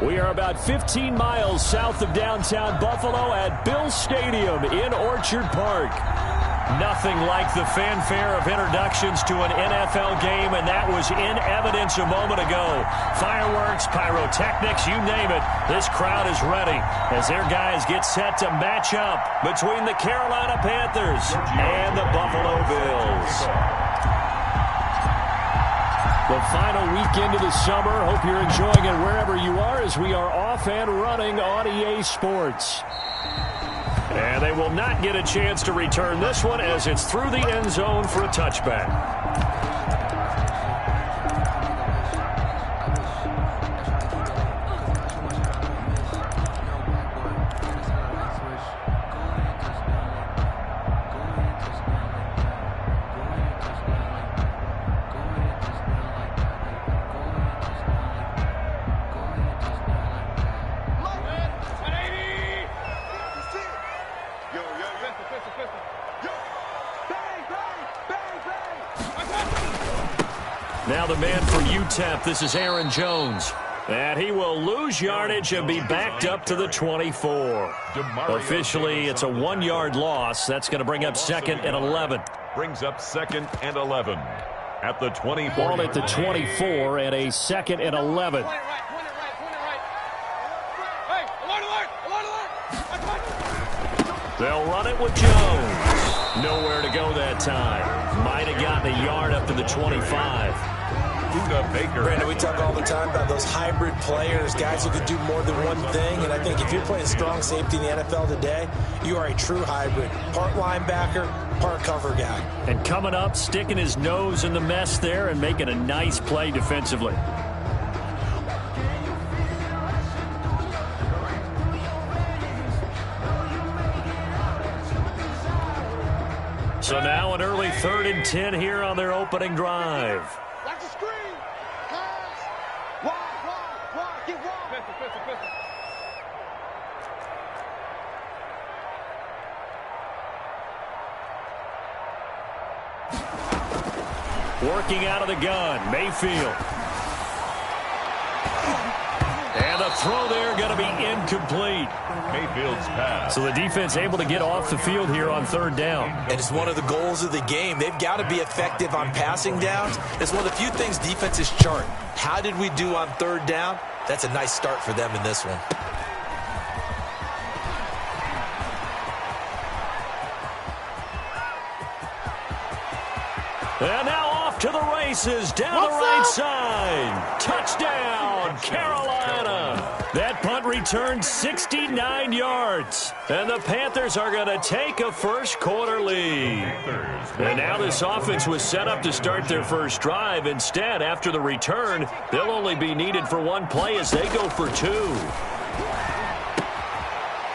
We are about 15 miles south of downtown Buffalo at Bills Stadium in Orchard Park. Nothing like the fanfare of introductions to an NFL game, and that was in evidence a moment ago. Fireworks, pyrotechnics, you name it. This crowd is ready as their guys get set to match up between the Carolina Panthers and the Buffalo Bills. The final weekend of the summer. Hope you're enjoying it wherever you are as we are off and running on EA Sports. And they will not get a chance to return this one as it's through the end zone for a touchback. Now the man for UTEP, this is Aaron Jones. And he will lose yardage and be backed up to the 24. Officially, it's a 1-yard loss. That's going to bring up 2nd and 11. Brings up 2nd and 11 at the 24. Ball at the 24 and a 2nd and 11. They'll run it with Jones. Nowhere to go that time. Might have gotten a yard up to the 25. Brandon, we talk all the time about those hybrid players, guys who can do more than one thing. And I think if you're playing strong safety in the NFL today, you are a true hybrid. Part linebacker, part cover guy. And coming up, sticking his nose in the mess there and making a nice play defensively. So now an early 3rd and 10 here on their opening drive. Working out of the gun, Mayfield. And the throw there going to be incomplete. Mayfield's pass. So the defense able to get off the field here on 3rd down. And it's one of the goals of the game. They've got to be effective on passing downs. It's one of the few things defenses chart. How did we do on 3rd down? That's a nice start for them in this one. And now off to the races, down the right side. Touchdown, Carolina. That punt returned 69 yards. And the Panthers are going to take a first-quarter lead. And now this offense was set up to start their first drive. Instead, after the return, they'll only be needed for one play as they go for 2.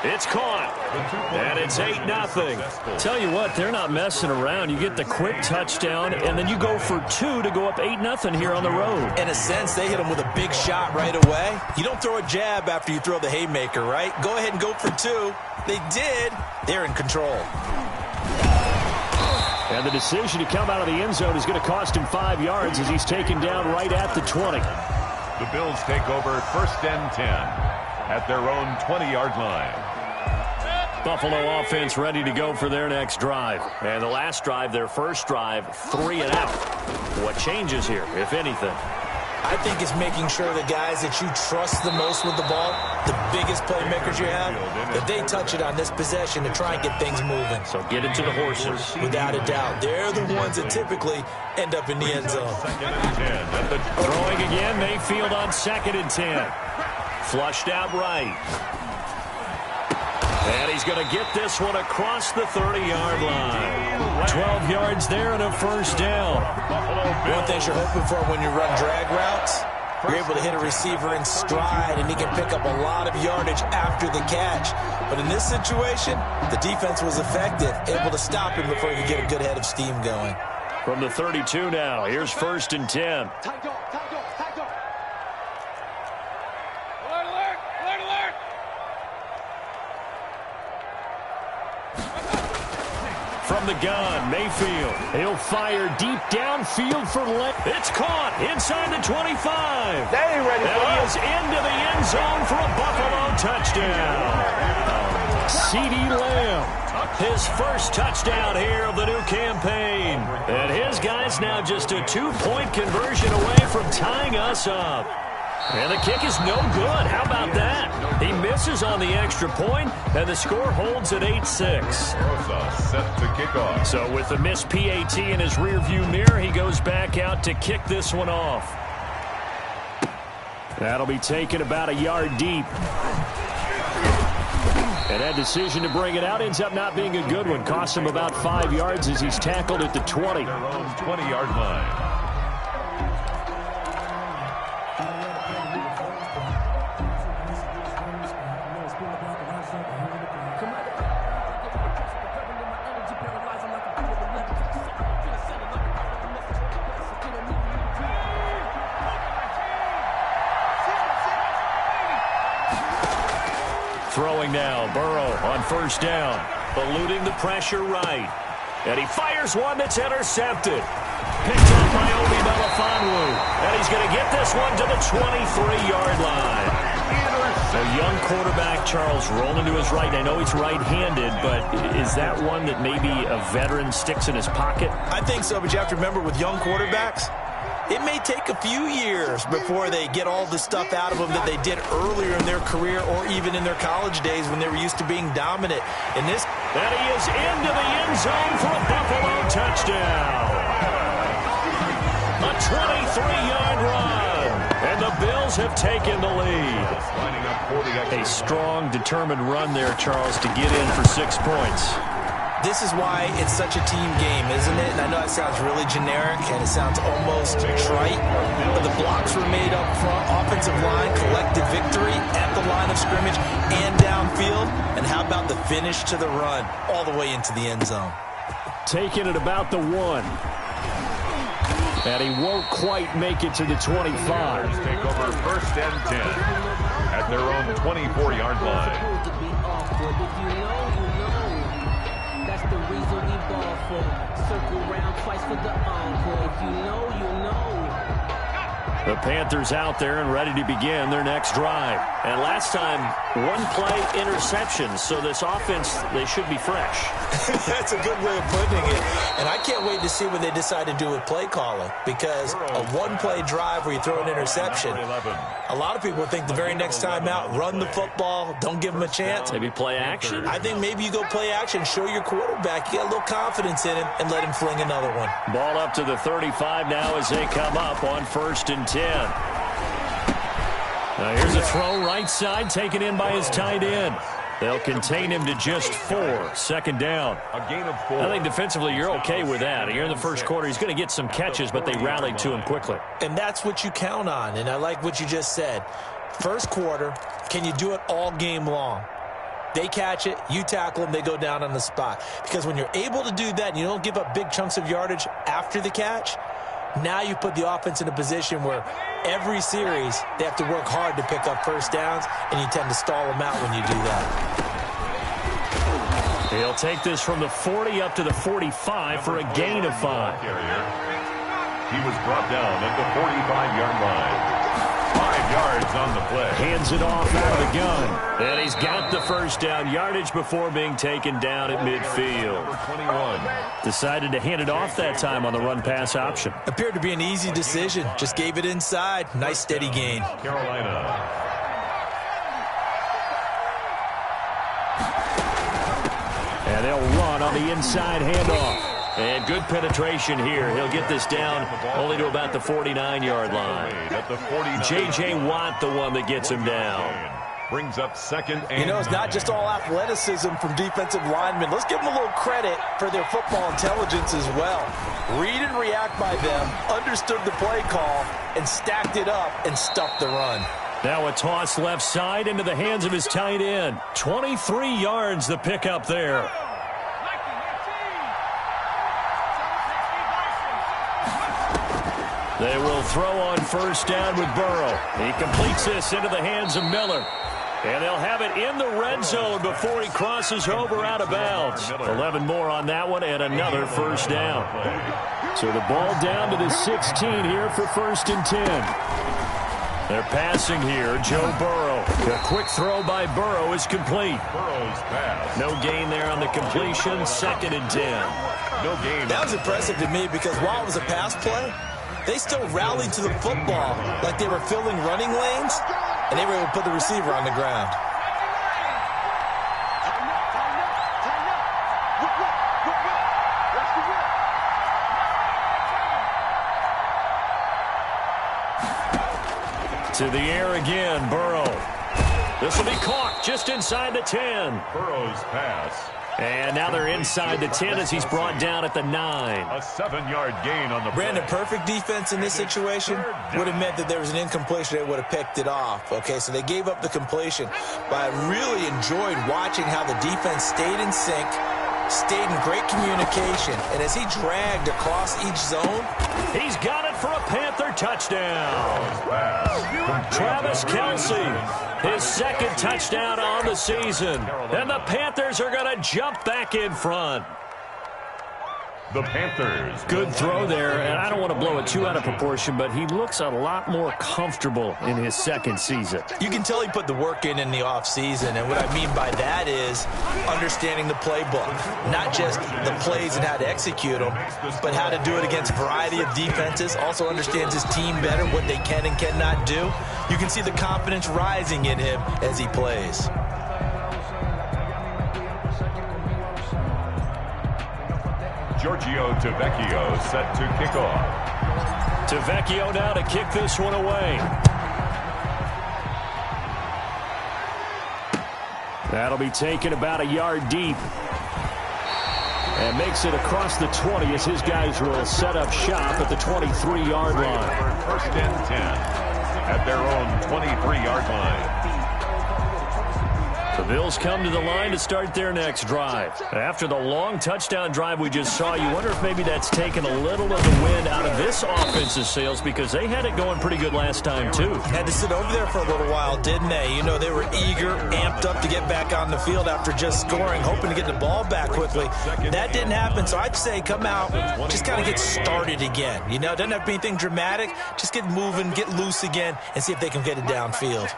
It's caught, and it's 8-0. Tell you what, they're not messing around. You get the quick touchdown, and then you go for 2 to go up 8-0 here on the road. In a sense, they hit them with a big shot right away. You don't throw a jab after you throw the haymaker, right? Go ahead and go for 2. They did. They're in control. And the decision to come out of the end zone is going to cost him 5 yards as he's taken down right at the 20. The Bills take over 1st and 10 at their own 20-yard line. Buffalo offense ready to go for their next drive. And the last drive, their first drive, 3 and out. What changes here, if anything? I think it's making sure the guys that you trust the most with the ball, the biggest playmakers you have, that they touch it on this possession to try and get things moving. So get it to the horses. Without a doubt. They're the ones that typically end up in the end zone. Throwing again, Mayfield on 2nd and 10. Flushed out right. And he's going to get this one across the 30-yard line. 12 yards there and a first down. One thing you're hoping for when you run drag routes, you're able to hit a receiver in stride, and he can pick up a lot of yardage after the catch. But in this situation, the defense was effective, able to stop him before he could get a good head of steam going. From the 32 now, here's 1st and 10. from the gun. Mayfield, he'll fire deep downfield for length. It's caught inside the 25. They ain't ready for he us. is into the end zone for a Buffalo touchdown. CeeDee Lamb, his first touchdown here of the new campaign. And his guy's now just a two-point conversion away from tying us up. And the kick is no good. How about that? He misses on the extra point, and the score holds at 8-6. Set to kick off. So with the missed PAT in his rearview mirror, he goes back out to kick this one off. That'll be taken about a yard deep. And that decision to bring it out ends up not being a good one. Costs him about 5 yards as he's tackled at the 20. Their own 20-yard line. Throwing now, Burrow on first down, eluding the pressure right. And he fires one that's intercepted. Picked up by Obi Melifonwu. And he's going to get this one to the 23-yard line. A young quarterback, Charles, rolling to his right. I know he's right-handed, but is that one that maybe a veteran sticks in his pocket? I think so, but you have to remember with young quarterbacks, it may take a few years before they get all the stuff out of them that they did earlier in their career or even in their college days when they were used to being dominant. And he is into the end zone for a Buffalo touchdown. A 23-yard run. And the Bills have taken the lead. A strong, determined run there, Charles, to get in for 6 points. This is why it's such a team game, isn't it? And I know it sounds really generic and it sounds almost trite, but the blocks were made up front, offensive line, collective victory at the line of scrimmage and downfield. And how about the finish to the run all the way into the end zone? Taking it about the 1. And he won't quite make it to the 25. Take over first and 10 at their own 24-yard line. The reason we ball for. Circle round twice for the encore. If you know, you know. The Panthers out there and ready to begin their next drive. And last time, one play interception. So this offense, they should be fresh. That's a good way of putting it. And I can't wait to see what they decide to do with play calling. Because a one-play drive where you throw an interception, a lot of people think the very next time out, run the football, don't give them a chance. Maybe play action? I think maybe you go play action, show your quarterback, you get a little confidence in him, and let him fling another one. Ball up to the 35 now as they come up on first and 10. Now here's a throw right side taken in by his tight end. They'll contain him to just 4. Second down. A gain of 4. I think defensively you're okay with that. Here in the first quarter, he's going to get some catches, but they rallied to him quickly. And that's what you count on, and I like what you just said. First quarter, can you do it all game long? They catch it, you tackle them, they go down on the spot. Because when you're able to do that and you don't give up big chunks of yardage after the catch, now you put the offense in a position where every series they have to work hard to pick up first downs, and you tend to stall them out when you do that. He'll take this from the 40 up to the 45 for a gain of 5. He was brought down at the 45-yard line. 5 yards on the play. Hands it off out of the gun. And he's got the first down yardage before being taken down at midfield. 21. Decided to hand it off that time on the run-pass option. Appeared to be an easy decision. Just gave it inside. Nice steady gain. Carolina. And they'll run on the inside handoff. And good penetration here. He'll get this down only to about the 49-yard line. J.J. Watt, the one that gets him down. Brings up second and You know, it's not just all athleticism from defensive linemen. Let's give them a little credit for their football intelligence as well. Read and react by them, understood the play call, and stacked it up and stuffed the run. Now a toss left side into the hands of his tight end. 23 yards the pickup there. They will throw on first down with Burrow. He completes this into the hands of Miller. And they'll have it in the red zone before he crosses over out of bounds. 11 more on that one and another first down. So the ball down to the 16 here for 1st and 10. They're passing here. Joe Burrow. The quick throw by Burrow is complete. Burrow's pass. No gain there on the completion. 2nd and 10. No gain. That was impressive to me because while it was a pass play, they still rallied to the football like they were filling running lanes, and they were able to put the receiver on the ground. To the air again, Burrow. This will be caught just inside the 10. Burrow's pass. And now they're inside the 10 as he's brought down at the 9. A 7-yard gain on the Brandon, play. perfect defense in this situation would have meant that there was an incompletion. They would have picked it off. Okay, so they gave up the completion. But I really enjoyed watching how the defense stayed in sync, stayed in great communication. And as he dragged across each zone, he's got it for a Panther touchdown. Travis Kelce. His 2nd touchdown on the season. And the Panthers are going to jump back in front. The Panthers. Good throw there, and I don't want to blow it too out of proportion, but he looks a lot more comfortable in his 2nd season. you can tell he put the work in the offseason. And what I mean by that is understanding the playbook. Not just the plays and how to execute them, but how to do it against a variety of defenses. Also understands his team better, what they can and cannot do. You can see the confidence rising in him as he plays. Giorgio Tavecchio set to kick off. Tavecchio now to kick this one away. That'll be taken about a yard deep. And makes it across the 20 as his guys will set up shop at the 23-yard line. 1st and 10 at their own 23-yard line. The Bills come to the line to start their next drive. After the long touchdown drive we just saw, you wonder if maybe that's taken a little of the wind out of this offense's sails because they had it going pretty good last time, too. Had to sit over there for a little while, didn't they? You know, they were eager, amped up to get back on the field after just scoring, hoping to get the ball back quickly. That didn't happen, so I'd say come out, just kind of get started again. You know, it doesn't have to be anything dramatic. Just get moving, get loose again, and see if they can get it downfield.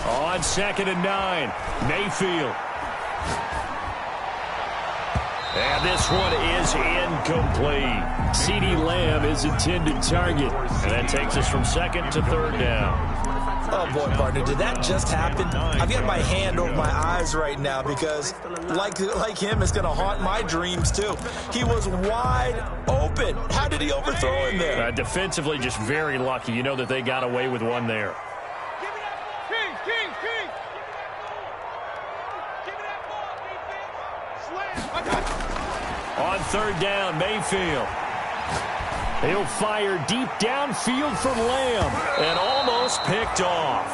On 2nd and 9, Mayfield. And this one is incomplete. CeeDee Lamb is intended target. And that takes us from 2nd to 3rd down. Oh, boy, partner, did that just happen? I've got my hand over my eyes right now because, like him, it's going to haunt my dreams, too. He was wide open. How did he overthrow him there? Defensively, just very lucky. You know that they got away with one there. On 3rd down, Mayfield. He'll fire deep downfield from Lamb and almost picked off.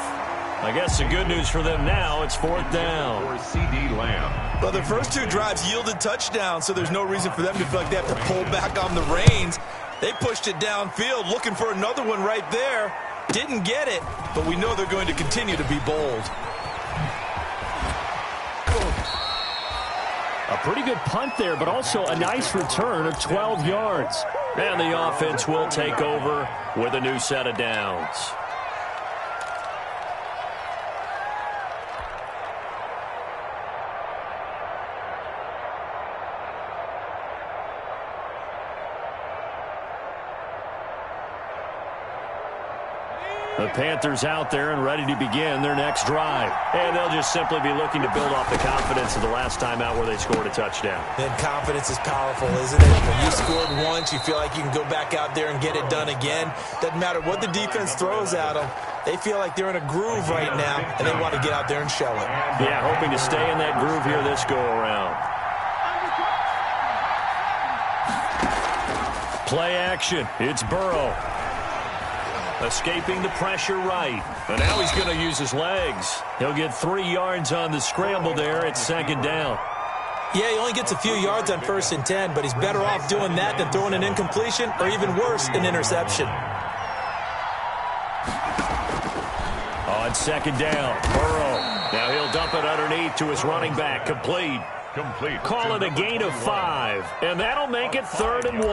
I guess the good news for them now, it's 4th down. For CeeDee Lamb. Well, the first 2 drives yielded touchdowns, so there's no reason for them to feel like they have to pull back on the reins. They pushed it downfield, looking for another one right there. Didn't get it, but we know they're going to continue to be bold. A pretty good punt there, but also a nice return of 12 yards. And the offense will take over with a new set of downs. The Panthers out there and ready to begin their next drive. And they'll just simply be looking to build off the confidence of the last time out where they scored a touchdown. Then confidence is powerful, isn't it? When you scored once, you feel like you can go back out there and get it done again. Doesn't matter what the defense throws at them. They feel like they're in a groove right now, and they want to get out there and show it. Yeah, hoping to stay in that groove here this go-around. Play action. It's Burrow. Escaping the pressure right. And now he's going to use his legs. He'll get 3 yards on the scramble there at 2nd down. Yeah, he only gets a few yards on 1st and 10, but he's better off doing that than throwing an incompletion or even worse, an interception. On second down, Burrow. Now he'll dump it underneath to his running back. Complete. Call it a gain of 5, and that'll make it 3rd and 1.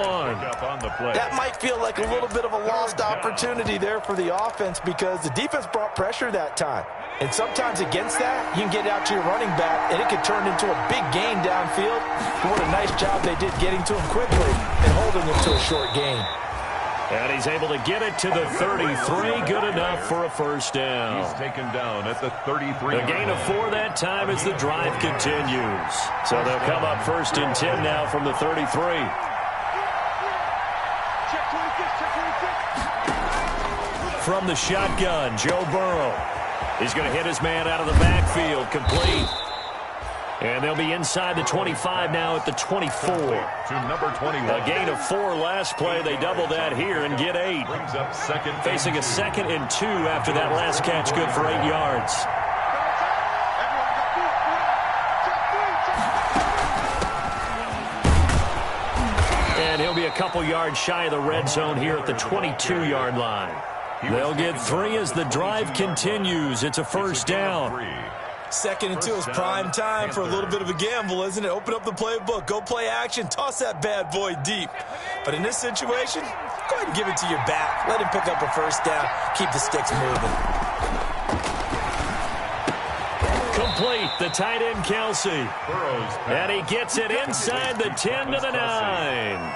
That might feel like a little bit of a lost opportunity there for the offense because the defense brought pressure that time. And sometimes against that, you can get out to your running back, and it could turn into a big gain downfield. But what a nice job they did getting to him quickly and holding him to a short gain. And he's able to get it to the 33. Good enough for a first down. He's taken down at the 33. A gain of 4 that time as the drive continues. So they'll come up 1st and 10 now from the 33. From the shotgun, Joe Burrow. He's going to hit his man out of the backfield. Complete. And they'll be inside the 25 now at the 24. To number 21. A gain of 4 last play. They double that here and get 8. Brings up second. Facing a 2nd and 2 after that last catch. Good for 8 yards. And he'll be a couple yards shy of the red zone here at the 22-yard line. They'll get 3 as the drive continues. It's a first down. 2nd and 2 is prime time for a little bit of a gamble, isn't it? Open up the playbook, go play action, toss that bad boy deep. But in this situation, go ahead and give it to your back. Let him pick up a first down. Keep the sticks moving. Complete, the tight end, Kelsey. And he gets it inside the 10 to the 9.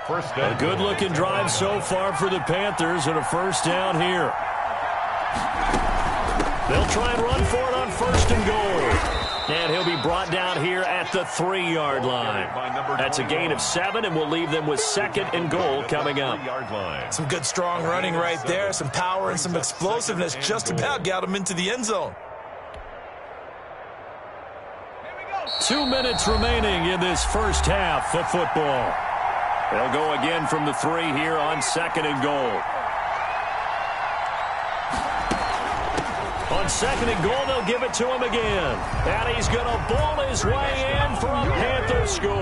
A good-looking drive so far for the Panthers and a first down here. They'll try and run for it on 1st and goal. And he'll be brought down here at the 3-yard line. That's a gain of 7, and we'll leave them with 2nd and goal coming up. Some good, strong running right there. Some power and some explosiveness just about got him into the end zone. 2 minutes remaining in this first half of football. They'll go again from the 3 here on 2nd and goal. On 2nd and goal, they'll give it to him again. And he's going to ball his way in for a Panther score.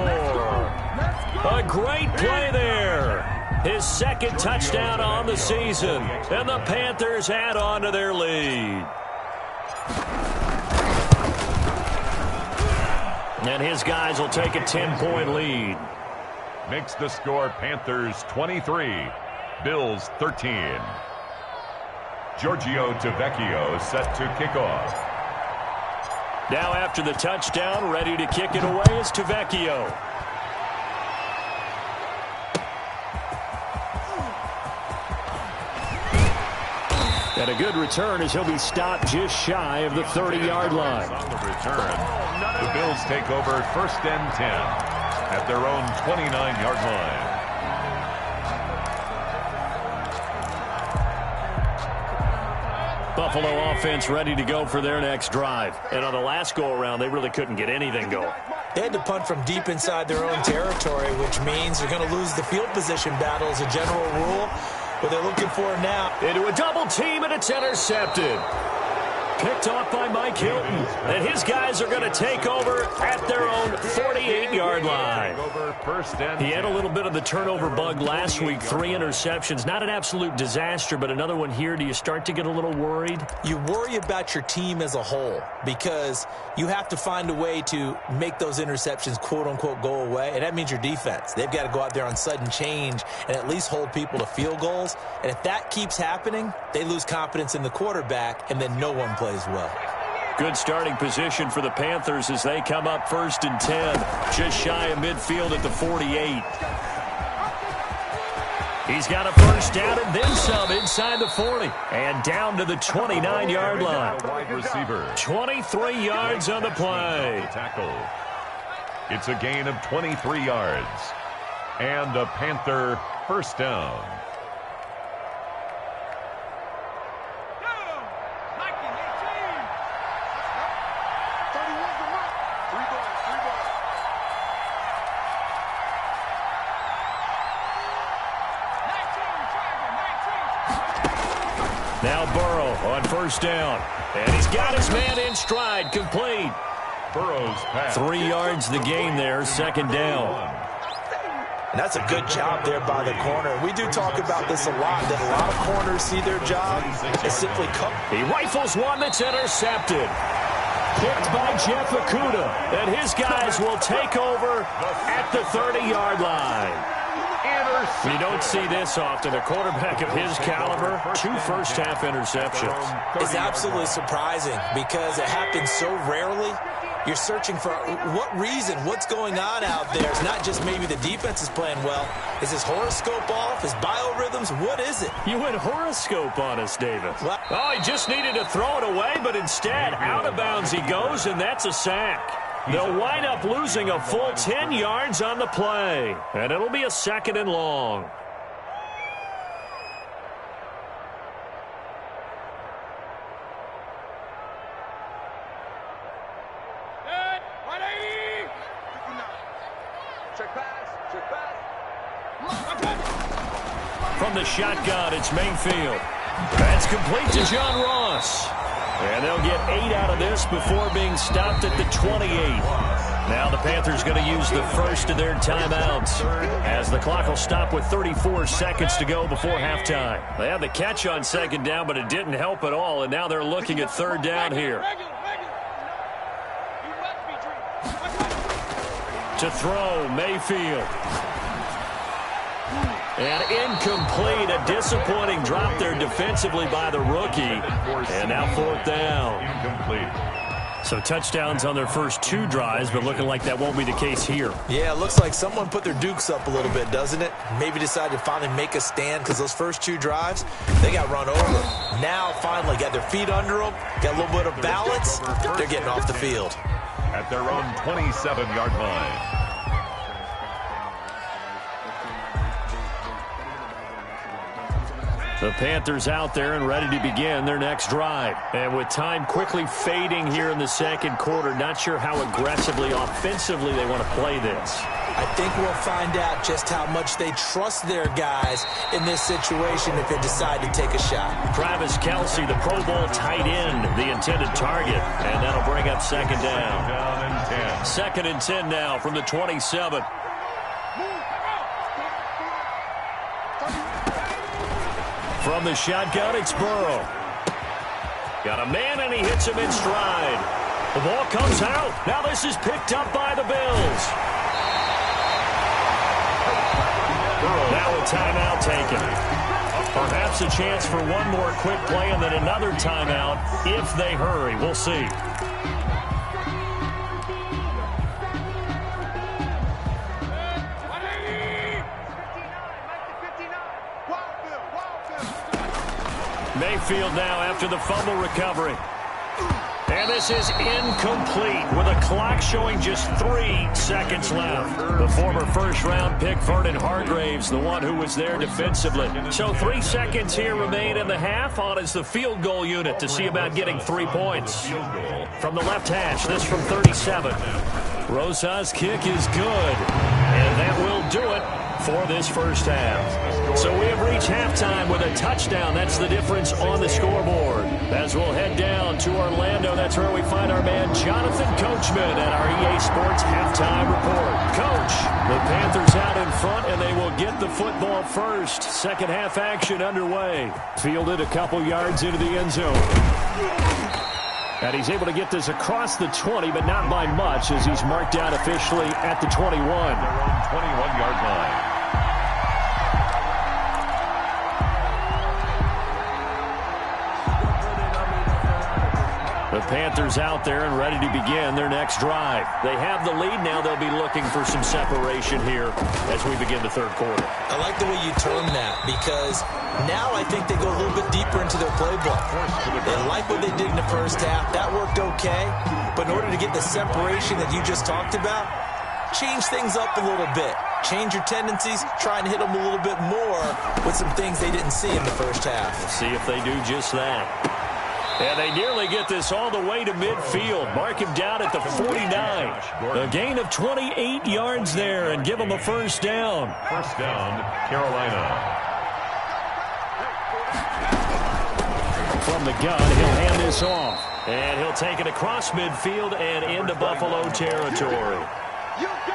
A great play there. His 2nd touchdown on the season. And the Panthers add on to their lead. And his guys will take a 10-point lead. Makes the score Panthers 23, Bills 13. Giorgio Tavecchio set to kick off. Now after the touchdown, ready to kick it away is Tavecchio. And a good return as he'll be stopped just shy of the 30-yard line. On the return, the Bills take over 1st and 10 at their own 29-yard line. Buffalo offense ready to go for their next drive. And on the last go-around, they really couldn't get anything going. They had to punt from deep inside their own territory, which means they're going to lose the field position battle as a general rule. What they're looking for now. Into a double team, and it's intercepted. Picked off by Mike Hilton. And his guys are going to take over at their own 48-yard line. He had a little bit of the turnover bug last week. 3 interceptions. Not an absolute disaster, but another one here. Do you start to get a little worried? You worry about your team as a whole because you have to find a way to make those interceptions, quote-unquote, go away. And that means your defense. They've got to go out there on sudden change and at least hold people to field goals. And if that keeps happening, they lose confidence in the quarterback, and then no one plays well. Good starting position for the Panthers as they come up 1st and 10, just shy of midfield at the 48. He's got a first down and then some inside the 40 and down to the 29-yard line. Wide receiver. 23 yards on the play. Tackle. It's a gain of 23 yards and a Panther first down. Now Burrow on first down. And he's got his man in stride, complete. Burrow's pass. 3 yards the gain there, 2nd down. And that's a good job there by the corner. We do talk about this a lot, that a lot of corners see their job is simply cover. He rifles one that's intercepted. Picked by Jeff Okudah. And his guys will take over at the 30-yard line. You don't see this often. A quarterback of his caliber, 2 first-half interceptions. It's absolutely surprising because it happens so rarely. You're searching for what reason, what's going on out there. It's not just maybe the defense is playing well. Is his horoscope off? His biorhythms? What is it? You went horoscope on us, David. Oh, he just needed to throw it away, but instead, out of bounds he goes, and that's a sack. They'll wind up losing a full 10 yards on the play, and it'll be a 2nd and long. From the shotgun, it's Mayfield. That's complete to John Ross. And they'll get 8 out of this before being stopped at the 28. Now the Panthers going to use the first of their timeouts as the clock will stop with 34 seconds to go before halftime. They had the catch on 2nd down, but it didn't help at all, and now they're looking at 3rd down here. To throw, Mayfield. And incomplete, a disappointing drop there defensively by the rookie. And now 4th down. Incomplete. So touchdowns on their first 2 drives, but looking like that won't be the case here. Yeah, it looks like someone put their dukes up a little bit, doesn't it? Maybe decided to finally make a stand because those first 2 drives, they got run over. Now finally got their feet under them, got a little bit of balance. They're getting off the field. At their own 27-yard line. The Panthers out there and ready to begin their next drive. And with time quickly fading here in the 2nd quarter, not sure how aggressively, offensively they want to play this. I think we'll find out just how much they trust their guys in this situation if they decide to take a shot. Travis Kelce, the Pro Bowl tight end, the intended target. And that'll bring up 2nd down. 2nd and 10 now from the 27. From the shotgun, it's Burrow. Got a man, and he hits him in stride. The ball comes out. Now this is picked up by the Bills. Now a timeout taken. Perhaps a chance for one more quick play and then another timeout if they hurry. We'll see. Mayfield now after the fumble recovery. And this is incomplete with a clock showing just 3 seconds left. The former first-round pick Vernon Hargreaves, the one who was there defensively. So 3 seconds here remain in the half on as the field goal unit to see about getting 3 points. From the left hash, this from 37. Rosa's kick is good. And that will do it for this first half. So we have reached halftime with a touchdown. That's the difference on the scoreboard. As we'll head down to Orlando, that's where we find our man Jonathan Coachman at our EA Sports Halftime Report. Coach, the Panthers out in front, and they will get the football first. 2nd half action underway. Fielded a couple yards into the end zone. And he's able to get this across the 20, but not by much as he's marked down officially at the 21. Their own 21-yard line. The Panthers out there and ready to begin their next drive. They have the lead now. They'll be looking for some separation here as we begin the 3rd quarter. I like the way you term that because now I think they go a little bit deeper into their playbook. They like what they did in the first half. That worked okay. But in order to get the separation that you just talked about, change things up a little bit. Change your tendencies, try and hit them a little bit more with some things they didn't see in the first half. We'll see if they do just that. And they nearly get this all the way to midfield. Mark him down at the 49. A gain of 28 yards there and give him a first down. First down, Carolina. From the gun, he'll hand this off. And he'll take it across midfield and into Buffalo territory.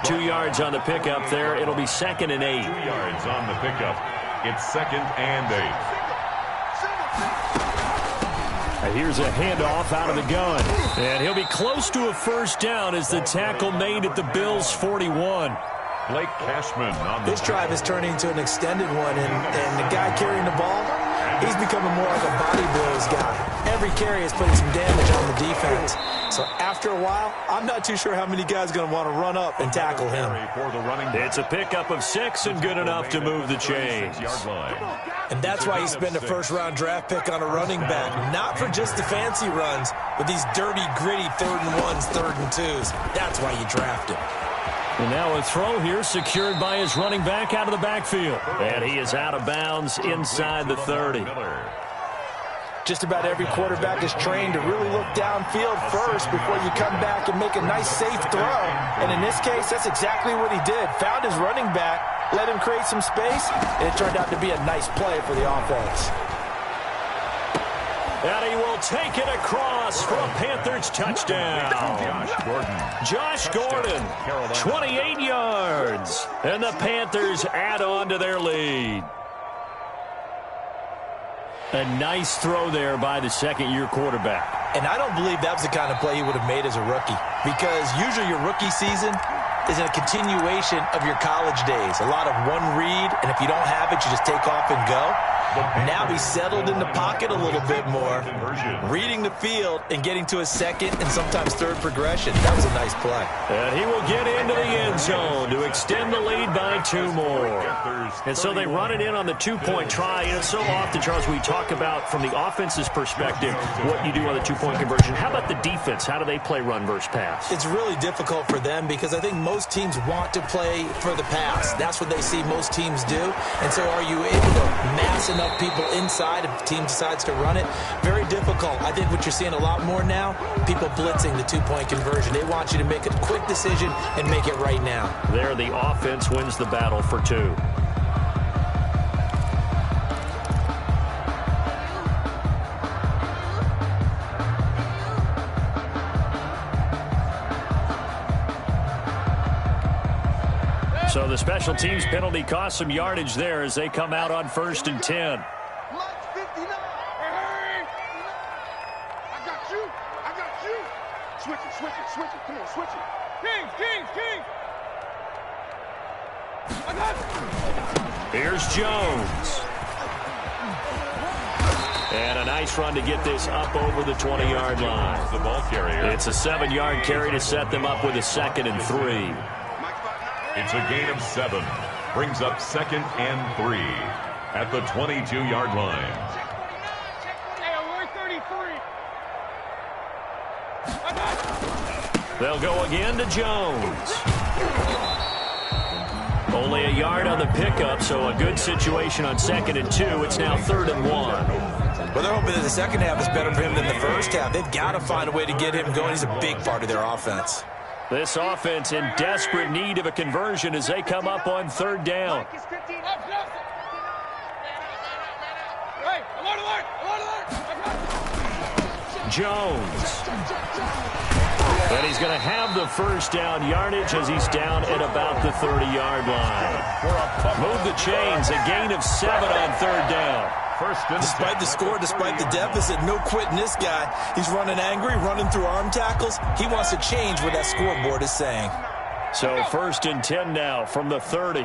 2 yards on the pickup there. It'll be 2nd and 8. 2 yards on the pickup. It's 2nd and 8. Here's a handoff out of the gun. And he'll be close to a first down as the tackle made at the Bills' 41. Blake Cashman on This drive is turning into an extended one, and the guy carrying the ball, he's becoming more like a body blows guy. Every carry is putting some damage on the defense. So after a while, I'm not too sure how many guys are going to want to run up and tackle him. It's a pickup of 6 and good enough to move the chains. And that's why you spend a first-round draft pick on a running back, not for just the fancy runs, but these dirty, gritty 3rd and 1s, 3rd and 2s. That's why you draft him. And now a throw here secured by his running back out of the backfield. And he is out of bounds inside the 30. Just about every quarterback is trained to really look downfield first before you come back and make a nice, safe throw. And in this case, that's exactly what he did. Found his running back, let him create some space, and it turned out to be a nice play for the offense. And he will take it across for a Panthers touchdown. Josh Gordon, 28 yards. And the Panthers add on to their lead. A nice throw there by the second-year quarterback. And I don't believe that was the kind of play he would have made as a rookie, because usually your rookie season is a continuation of your college days. A lot of one read, and if you don't have it, you just take off and go. Now he's settled in the pocket a little bit more, reading the field and getting to his second and sometimes third progression. That was a nice play. And he will get into the end zone to extend the lead by 2 more. And so they run it in on the 2-point try. And so often, Charles, we talk about from the offense's perspective what you do on the 2-point conversion. How about the defense? How do they play run versus pass? It's really difficult for them because I think most teams want to play for the pass. That's what they see most teams do. And so are you able to mass enough people inside if the team decides to run it? Very difficult. I think what you're seeing a lot more now, people blitzing the 2-point conversion. They want you to make a quick decision and make it right now. There, the offense wins the battle for 2. So the special teams penalty cost some yardage there as they come out on 1st and 10. I got you. Switch it. Come on, switch it. Kings. I got it. Here's Jones. And a nice run to get this up over the 20-yard line. The ball carrier. It's a 7-yard carry to set them up with a 2nd and 3. It's a gain of 7. Brings up 2nd and 3 at the 22-yard line. They'll go again to Jones. Only a yard on the pickup, so a good situation on 2nd and 2. It's now 3rd and 1. Well, they're hoping that the second half is better for him than the first half. They've got to find a way to get him going. He's a big part of their offense. This offense in desperate need of a conversion as they come up on 3rd down. Jones. And he's going to have the first down yardage as he's down at about the 30-yard line. Move the chains, a gain of 7 on 3rd down. Despite the score, despite the deficit, no quitting this guy. He's running angry, running through arm tackles. He wants to change what that scoreboard is saying. So 1st and 10 now from the 30.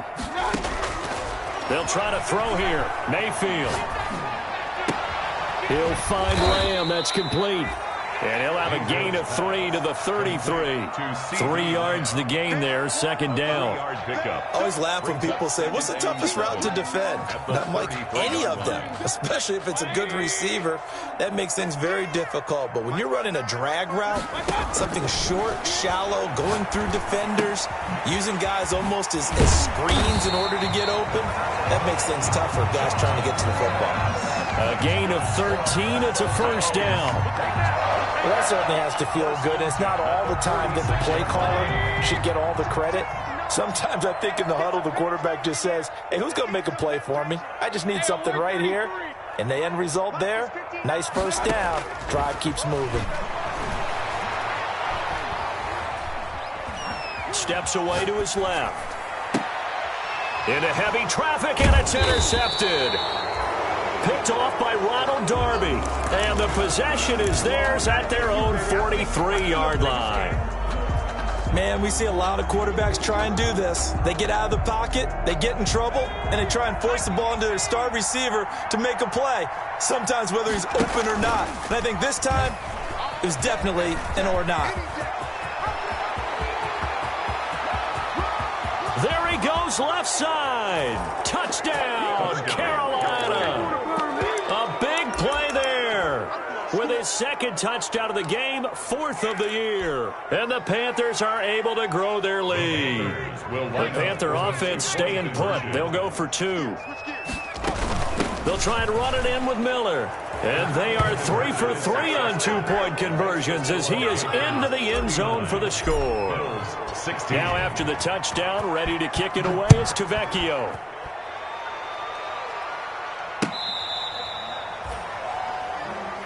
They'll try to throw here. Mayfield. He'll find Lamb. That's complete. And he'll have a gain of 3 to the 33. 3 yards the gain there, 2nd down. I always laugh when people say, what's the toughest route to defend? And I'm like, any of them, especially if it's a good receiver. That makes things very difficult. But when you're running a drag route, something short, shallow, going through defenders, using guys almost as screens in order to get open, that makes things tough for guys trying to get to the football. A gain of 13. It's a first down. Well, that certainly has to feel good. And it's not all the time that the play caller should get all the credit. Sometimes I think in the huddle, the quarterback just says, hey, who's going to make a play for me? I just need something right here. And the end result there, nice first down. Drive keeps moving. steps away to his left. Into heavy traffic, and it's intercepted. Picked off by Ronald Darby. And the possession is theirs at their own 43-yard line. Man, we see a lot of quarterbacks try and do this. They get out of the pocket, they get in trouble, and they try and force the ball into their star receiver to make a play, sometimes whether he's open or not. And I think this time, it was definitely an or not. There he goes, left side. Touchdown, Carolina. A big play there. With his second touchdown of the game, 4th of the year. And the Panthers are able to grow their lead. The Panther offense staying put. They'll go for 2. They'll try and run it in with Miller. And they are 3 for 3 on 2-point conversions as he is into the end zone for the score. Now after the touchdown, ready to kick it away is Tavecchio.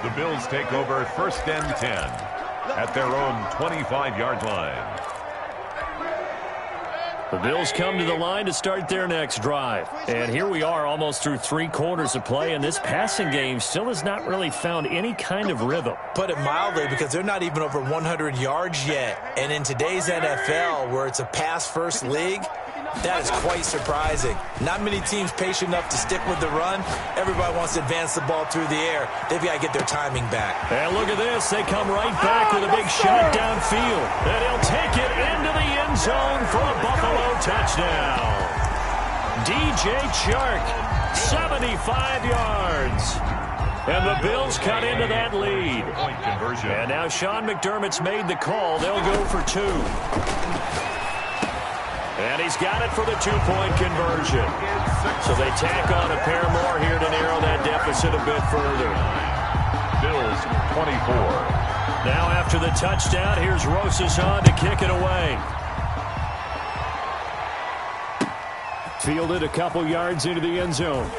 The Bills take over 1st and 10 at their own 25-yard line. The Bills come to the line to start their next drive. And here we are almost through 3 quarters of play, and this passing game still has not really found any kind of rhythm. Put it mildly, because they're not even over 100 yards yet. And in today's NFL, where it's a pass-first league, that is quite surprising. Not many teams patient enough to stick with the run. Everybody wants to advance the ball through the air. They've got to get their timing back. And look at this. They come right back with a big shot downfield. And he'll take it into the end zone for a Buffalo touchdown. DJ Chark, 75 yards. And the Bills cut into that lead. And now Sean McDermott's made the call. They'll go for 2. And he's got it for the 2-point conversion. So they tack on a pair more here to narrow that deficit a bit further. Bills 24. Now after the touchdown, here's Rosas on to kick it away. Fielded a couple yards into the end zone.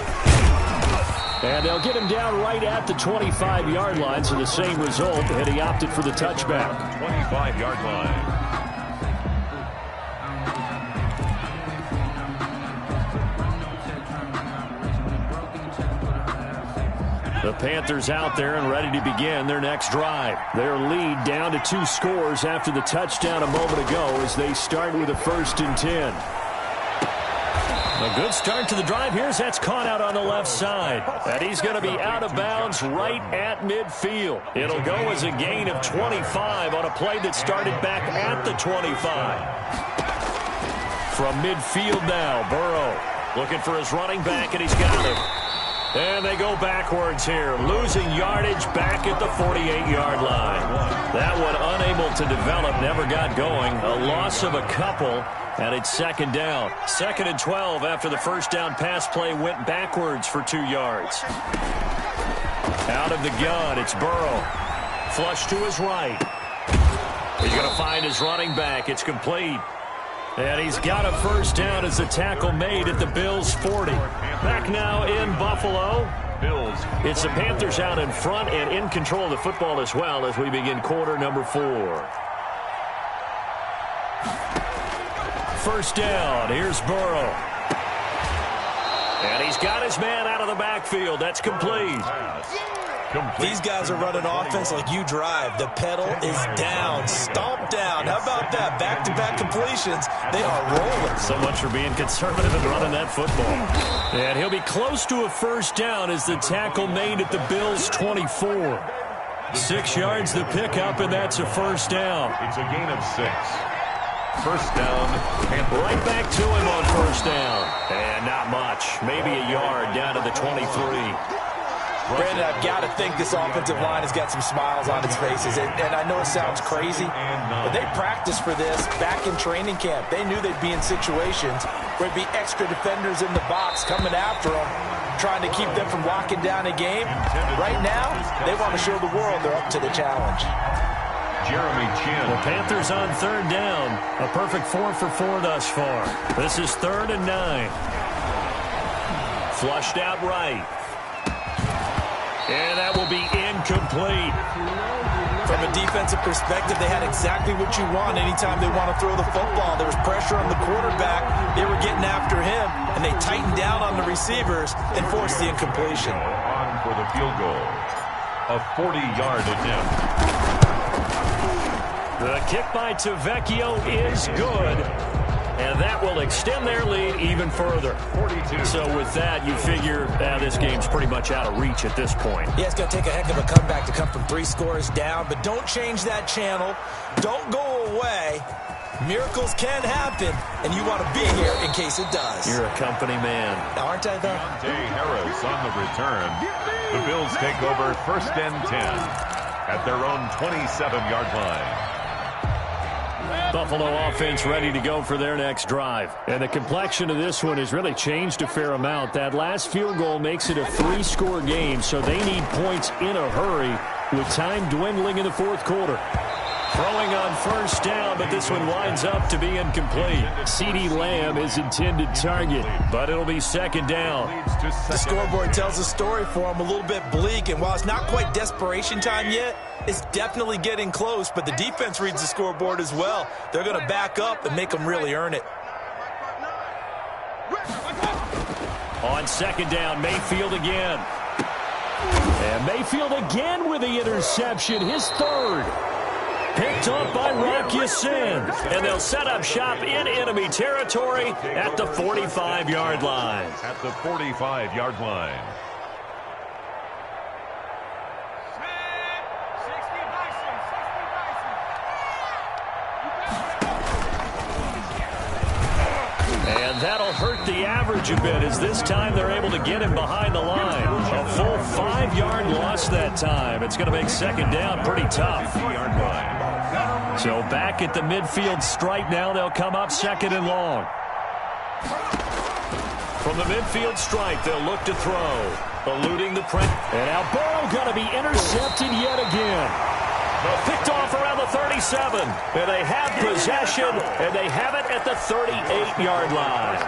And they'll get him down right at the 25-yard line, so the same result, and he opted for the touchback. 25-yard line. The Panthers out there and ready to begin their next drive. Their lead down to 2 scores after the touchdown a moment ago as they start with a 1st and 10. A good start to the drive. Here's that's caught out on the left side. And he's going to be out of bounds right at midfield. It'll go as a gain of 25 on a play that started back at the 25. From midfield now, Burrow looking for his running back, and he's got him. And they go backwards here, losing yardage back at the 48-yard line. That one unable to develop, never got going. A loss of a couple, and it's 2nd down. 2nd and 12 after the first down pass play went backwards for 2 yards. Out of the gun, it's Burrow. Flush to his right. He's going to find his running back. It's complete. And he's got a 1st down as the tackle made at the Bills' 40. Back now in Buffalo. It's the Panthers out in front and in control of the football as well as we begin quarter number 4. 1st down. Here's Burrow. And he's got his man out of the backfield. That's complete. These guys are running offense like you drive. The pedal is down. Stomp down. How about that? Back-to-back completions. They are rolling. So much for being conservative and running that football. And he'll be close to a 1st down as the tackle made at the Bills' 24. 6 yards the pickup, and that's a 1st down. It's a gain of 6. 1st down. And right back to him on 1st down. And not much. Maybe a yard down to the 23. Brandon, I've got to think this offensive line has got some smiles on its faces. And I know it sounds crazy, but they practiced for this back in training camp. They knew they'd be in situations where there'd be extra defenders in the box coming after them, trying to keep them from locking down a game. Right now, they want to show the world they're up to the challenge. Jeremy Chin. The Panthers on 3rd down. A perfect 4 for 4 thus far. This is 3rd and 9. Flushed out right. And that will be incomplete. From a defensive perspective, they had exactly what you want anytime they want to throw the football. There was pressure on the quarterback. They were getting after him, and they tightened down on the receivers and forced the incompletion. On for the field goal. A 40-yard attempt. The kick by itsBrevBabyy's is good. And that will extend their lead even further. 42. So with that, you figure this game's pretty much out of reach at this point. Yeah, it's going to take a heck of a comeback to come from 3 scores down, but don't change that channel. Don't go away. Miracles can happen, and you want to be here in case it does. You're a company man. Aren't I, though? Deontay Harris on the return. The Bills take over 1st and 10 at their own 27-yard line. Buffalo offense ready to go for their next drive. And the complexion of this one has really changed a fair amount. That last field goal makes it a 3-score game, so they need points in a hurry with time dwindling in the 4th quarter. Throwing on 1st down, but this one winds up to be incomplete. CeeDee Lamb is intended target, but it'll be 2nd down. The scoreboard tells a story for him, a little bit bleak, and while it's not quite desperation time yet, it's definitely getting close, but the defense reads the scoreboard as well. They're going to back up and make them really earn it. On 2nd down, Mayfield again. And Mayfield again with the interception, his 3rd. Picked up by Rock Ya-Sin. And they'll set up shop in enemy territory at the 45-yard line. At the 45-yard line. And that'll hurt the average a bit as this time they're able to get him behind the line. A full 5-yard loss that time. It's going to make 2nd down pretty tough. So back at the midfield stripe now, they'll come up 2nd and long. From the midfield stripe, they'll look to throw. Eluding the press. And now Burrow going to be intercepted yet again. Picked off around the 37. And they have possession, and they have it at the 38-yard line.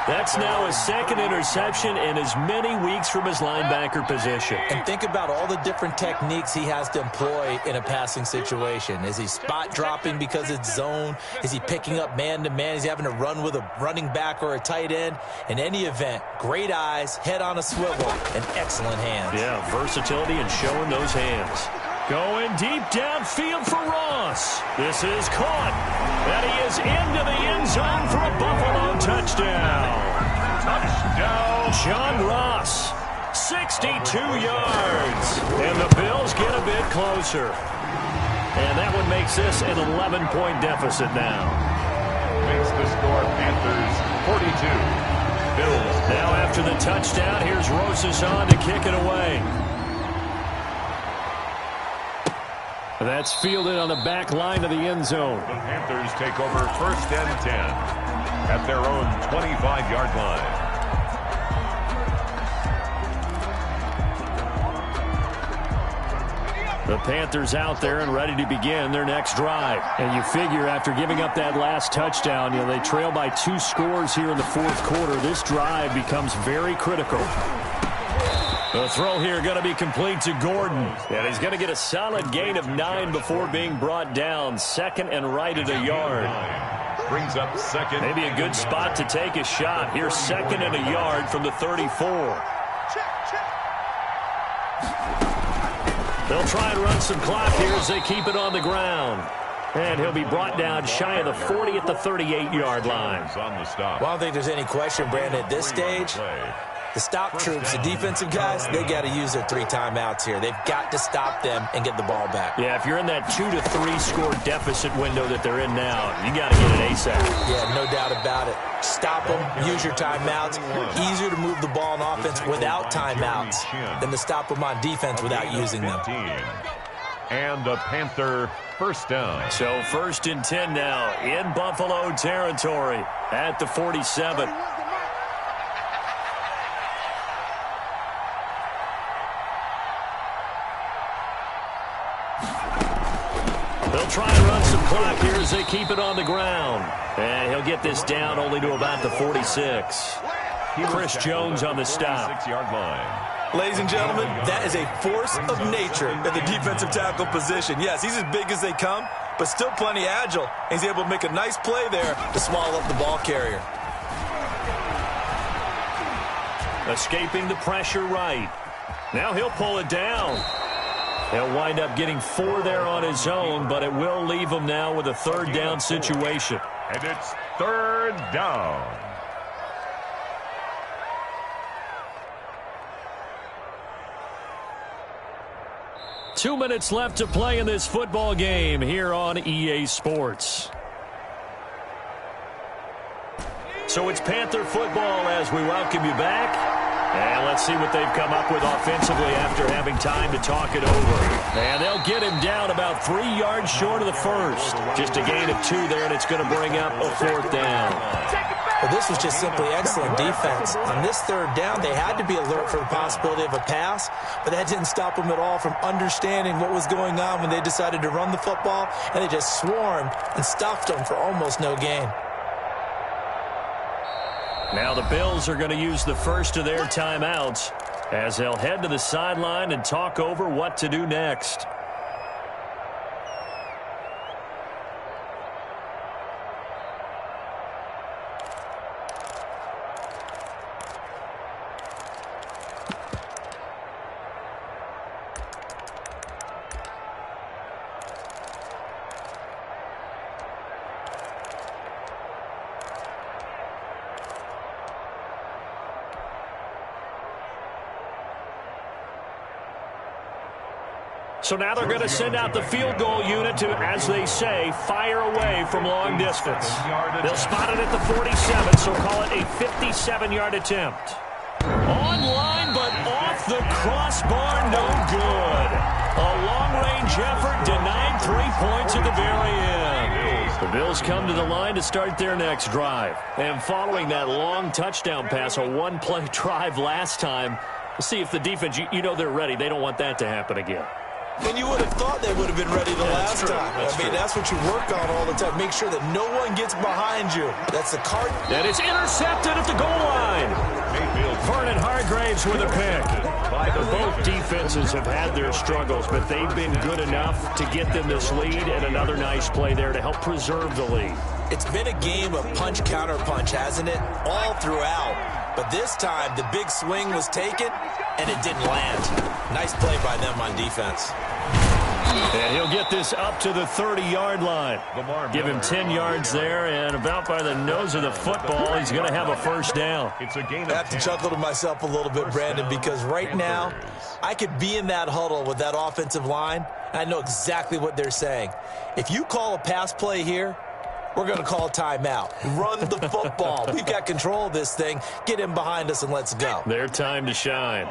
That's now his 2nd interception in as many weeks from his linebacker position. And think about all the different techniques he has to employ in a passing situation. Is he spot dropping because it's zone? Is he picking up man-to-man? Is he having to run with a running back or a tight end? In any event, great eyes, head on a swivel, and excellent hands. Yeah, versatility and showing those hands. Going deep downfield for Ross. This is caught. And he is into the end zone for a Buffalo touchdown. Touchdown. John Ross, 62 yards. And the Bills get a bit closer. And that one makes this an 11-point deficit now. Makes the score Panthers 42. Bills. Now after the touchdown, here's Rosas on to kick it away. That's fielded on the back line of the end zone. The Panthers take over 1st and 10 at their own 25-yard line. The Panthers out there and ready to begin their next drive. And you figure after giving up that last touchdown, they trail by 2 scores here in the 4th quarter. This drive becomes very critical. The throw here going to be complete to Gordon. And he's going to get a solid gain of 9 before being brought down. 2nd and right at a yard. Brings up 2nd. Maybe a good spot to take a shot. Here's 2nd and a yard from the 34. They'll try and run some clock here as they keep it on the ground. And he'll be brought down shy of the 40 at the 38-yard line. On the stop. Well, I don't think there's any question, Brandon, at this stage. The stop troops, the defensive guys, they got to use their 3 timeouts here. They've got to stop them and get the ball back. Yeah, if you're in that 2 to 3 score deficit window that they're in now, you got to get it ASAP. Yeah, no doubt about it. Stop them, use your timeouts. Easier to move the ball on offense without timeouts than to stop them on defense without using them. And a Panther 1st down. So 1st and 10 now in Buffalo territory at the 47. They'll try and run some clock here as they keep it on the ground. And he'll get this down only to about the 46. Chris Jones on the stop. 6-yard line. Ladies and gentlemen, that is a force of nature in the defensive tackle position. Yes, he's as big as they come, but still plenty agile. He's able to make a nice play there to swallow up the ball carrier. Escaping the pressure right. Now he'll pull it down. He'll wind up getting 4 there on his own, but it will leave him now with a 3rd down situation. And it's 3rd down. Two minutes left to play in this football game here on EA Sports. So it's Panther football as we welcome you back. And let's see what they've come up with offensively after having time to talk it over. And they'll get him down about 3 yards short of the first. Just a gain of 2 there, and it's going to bring up a 4th down. Well, this was just simply excellent defense. On this 3rd down, they had to be alert for the possibility of a pass, but that didn't stop them at all from understanding what was going on when they decided to run the football, and they just swarmed and stuffed them for almost no gain. Now the Bills are going to use the first of their timeouts as they'll head to the sideline and talk over what to do next. So now they're going to send out the field goal unit to, as they say, fire away from long distance. They'll spot it at the 47, so call it a 57-yard attempt. Online, but off the crossbar, no good. A long-range effort denied 3 points at the very end. The Bills come to the line to start their next drive. And following that long touchdown pass, a one-play drive last time, we'll see if the defense, you know they're ready. They don't want that to happen again. And you would have thought they would have been ready the last time. That's what you work on all the time. Make sure that no one gets behind you. That's the card. And it's intercepted at the goal line. Vernon Hargraves with a pick. Both defenses have had their struggles, but they've been good enough to get them this lead, and another nice play there to help preserve the lead. It's been a game of punch-counter-punch, hasn't it? All throughout. But this time, the big swing was taken, and it didn't land. Nice play by them on defense. And he'll get this up to the 30-yard line. Give him 10 yards there, and about by the nose of the football, he's going to have a first down. It's a gain of I have to chuckle to myself a little bit, Brandon, because right now, I could be in that huddle with that offensive line, and I know exactly what they're saying. If you call a pass play here, we're going to call a timeout. Run the football. We've got control of this thing. Get in behind us and let's go. Their time to shine.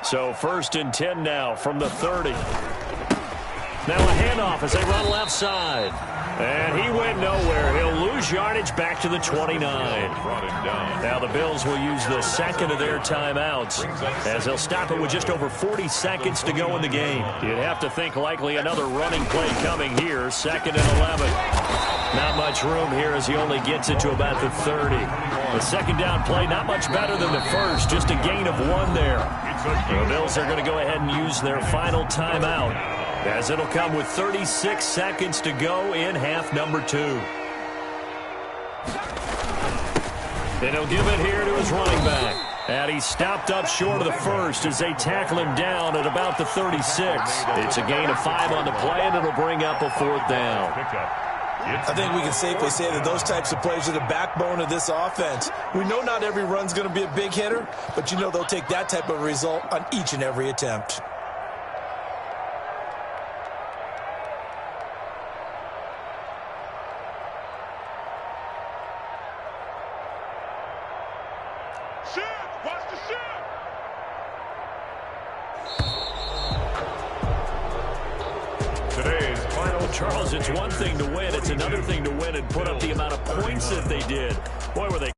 So 1st and 10 now from the 30. Now a handoff as they run left side. And he went nowhere. He'll lose yardage back to the 29. Now the Bills will use the second of their timeouts as they'll stop it with just over 40 seconds to go in the game. You'd have to think likely another running play coming here. 2nd and 11. Not much room here as he only gets it to about the 30. The second down play not much better than the first. Just a gain of 1 there. The Bills are going to go ahead and use their final timeout, as it'll come with 36 seconds to go in half number 2. And he'll give it here to his running back. And he's stopped up short of the first as they tackle him down at about the 36. It's a gain of 5 on the play, and it'll bring up a 4th down. I think we can safely say that those types of plays are the backbone of this offense. We know not every run's going to be a big hitter, but you know they'll take that type of result on each and every attempt. Watch the shit! Today's final. Charles, it's one thing to win. It's another thing to win and put up the amount of points that they did. Boy, were they